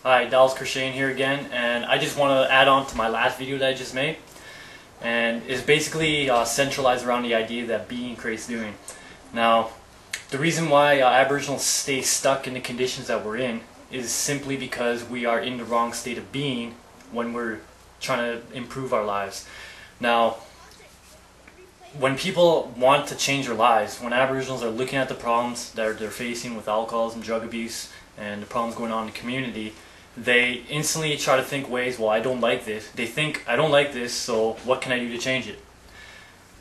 Hi, Dallas Crocheting here again, and I just want to add on to my last video that I just made, and it's basically centralized around the idea that being creates doing. Now, the reason why Aboriginals stay stuck in the conditions that we're in is simply because we are in the wrong state of being when we're trying to improve our lives. Now, when people want to change their lives, when Aboriginals are looking at the problems that they're facing with alcoholism, drug abuse, and the problems going on in the community, they instantly try to think ways, well, I don't like this. They think, I don't like this, so what can I do to change it?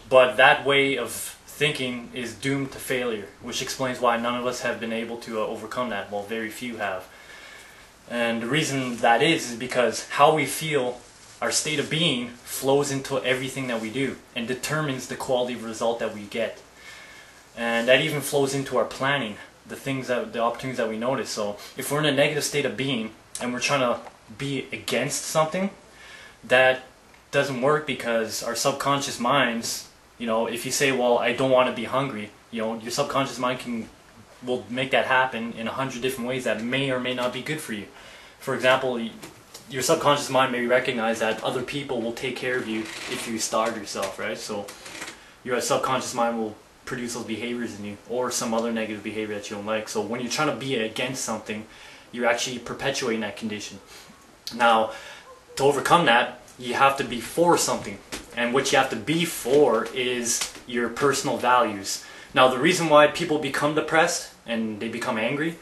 But that way of thinking is doomed to failure, which explains why none of us have been able to overcome that. Well, very few have. And the reason that is because how we feel, our state of being, flows into everything that we do and determines the quality of result that we get. And that even flows into our planning, the opportunities that we notice. So if we're in a negative state of being and we're trying to be against something, that doesn't work, because our subconscious minds, if you say, well, I don't want to be hungry, your subconscious mind will make that happen in 100 different ways that may or may not be good for you. For example, your subconscious mind may recognize that other people will take care of you if you starve yourself, right? So your subconscious mind will produce those behaviors in you, or some other negative behavior that you don't like. So when you're trying to be against something, you're actually perpetuating that condition. Now, to overcome that, you have to be for something. And what you have to be for is your personal values. Now, the reason why people become depressed and they become angry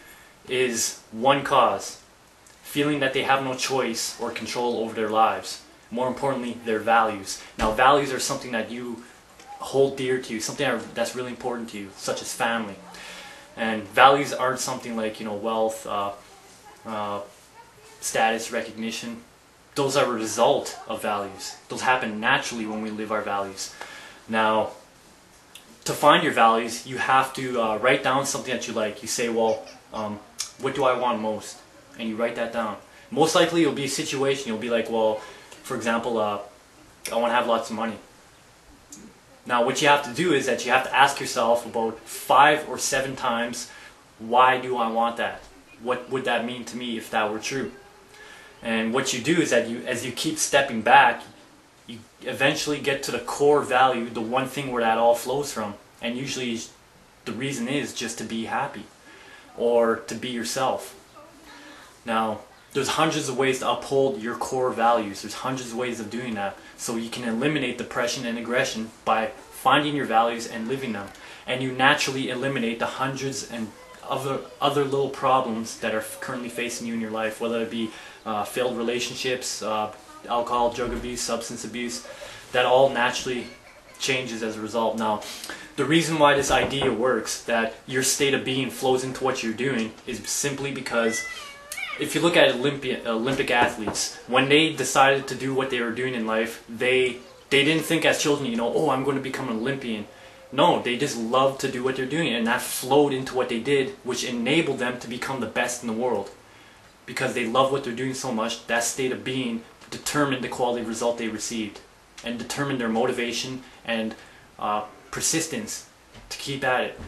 is one cause: feeling that they have no choice or control over their lives. More importantly, their values. Now, values are something that you hold dear to you, something that's really important to you, such as family. And values aren't something like, wealth, status, recognition. Those are a result of values. Those happen naturally when we live our values. Now, to find your values, you have to write down something that you like. You say, well, what do I want most? And you write that down. Most likely it'll be a situation. You'll be like, well, for example, I want to have lots of money. Now, what you have to do is that you have to ask yourself about 5 or 7 times, why do I want that? What would that mean to me if that were true? And what you do is that as you keep stepping back, you eventually get to the core value, the one thing where that all flows from. And usually the reason is just to be happy or to be yourself. Now, there's hundreds of ways to uphold your core values. There's hundreds of ways of doing that. So you can eliminate depression and aggression by finding your values and living them. And you naturally eliminate the hundreds and other little problems that are currently facing you in your life, whether it be failed relationships, alcohol, drug abuse, substance abuse. That all naturally changes as a result. Now, the reason why this idea works, that your state of being flows into what you're doing, is simply because if you look at Olympic athletes, when they decided to do what they were doing in life, they didn't think as children, oh, I'm going to become an Olympian. No, they just loved to do what they're doing, and that flowed into what they did, which enabled them to become the best in the world. Because they love what they're doing so much, that state of being determined the quality of result they received, and determined their motivation and persistence to keep at it.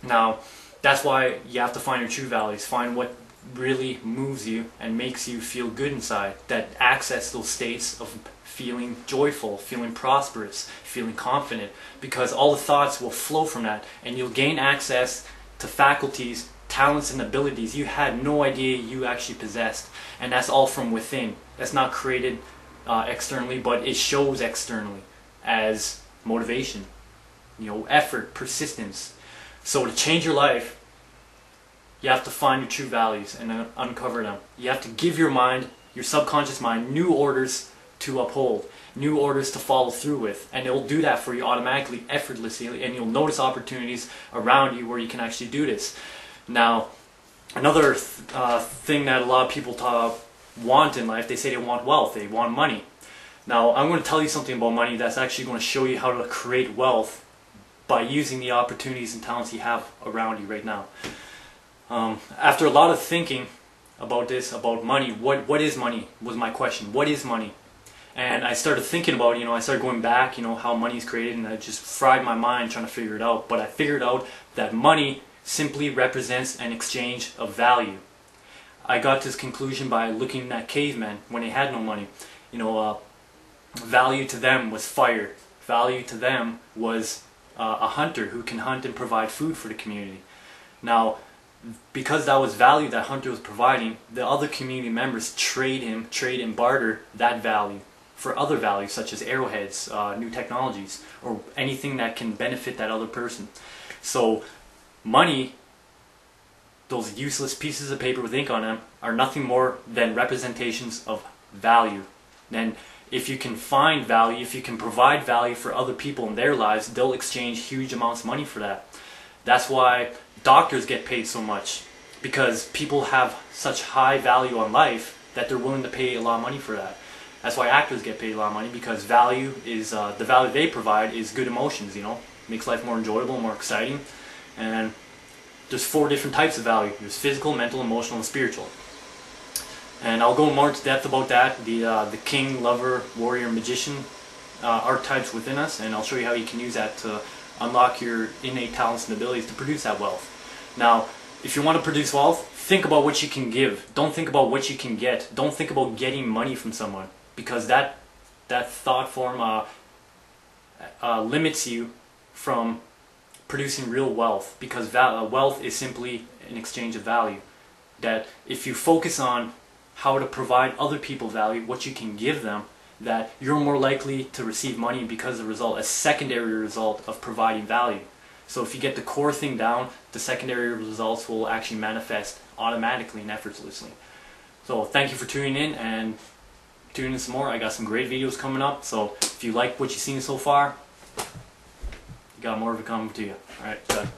Now, that's why you have to find your true values, find what really moves you and makes you feel good inside, that access those states of feeling joyful, feeling prosperous, feeling confident, because all the thoughts will flow from that, and you'll gain access to faculties, talents, and abilities you had no idea you actually possessed. And that's all from within. That's not created externally, but it shows externally as motivation, effort, persistence. So to change your life, you have to find your true values and uncover them. You have to give your mind, your subconscious mind, new orders to uphold, new orders to follow through with, and it will do that for you automatically, effortlessly, and you'll notice opportunities around you where you can actually do this. Now, another thing that a lot of people want in life, they say they want wealth, they want money. Now, I'm going to tell you something about money that's actually going to show you how to create wealth by using the opportunities and talents you have around you right now. After a lot of thinking about this, about money, what is money, was my question. What is money? And I started thinking about, I started going back, how money is created, and I just fried my mind trying to figure it out. But I figured out that money simply represents an exchange of value. I got this conclusion by looking at cavemen when they had no money. You know, value to them was fire. Value to them was a hunter who can hunt and provide food for the community. Now, because that was value that hunter was providing, the other community members trade and barter that value for other values such as arrowheads, new technologies, or anything that can benefit that other person. So money, those useless pieces of paper with ink on them, are nothing more than representations of value. Then if you can find value, if you can provide value for other people in their lives, they'll exchange huge amounts of money for that. That's why doctors get paid so much, because people have such high value on life that they're willing to pay a lot of money for that. That's why actors get paid a lot of money, because value is the value they provide is good emotions. You know, makes life more enjoyable, more exciting. And there's 4 different types of value. There's physical, mental, emotional, and spiritual. And I'll go more into depth about that, the king, lover, warrior, magician archetypes within us, and I'll show you how you can use that to unlock your innate talents and abilities to produce that wealth. Now, if you want to produce wealth, think about what you can give. Don't think about what you can get. Don't think about getting money from someone, because that thought form limits you from producing real wealth, because wealth is simply an exchange of value. That if you focus on how to provide other people value, what you can give them, that you're more likely to receive money because of the result, a secondary result of providing value. So if you get the core thing down, the secondary results will actually manifest automatically and effortlessly. So thank you for tuning in, and tune in some more. I got some great videos coming up, so if you like what you've seen so far, got more of it coming to you. Alright, done.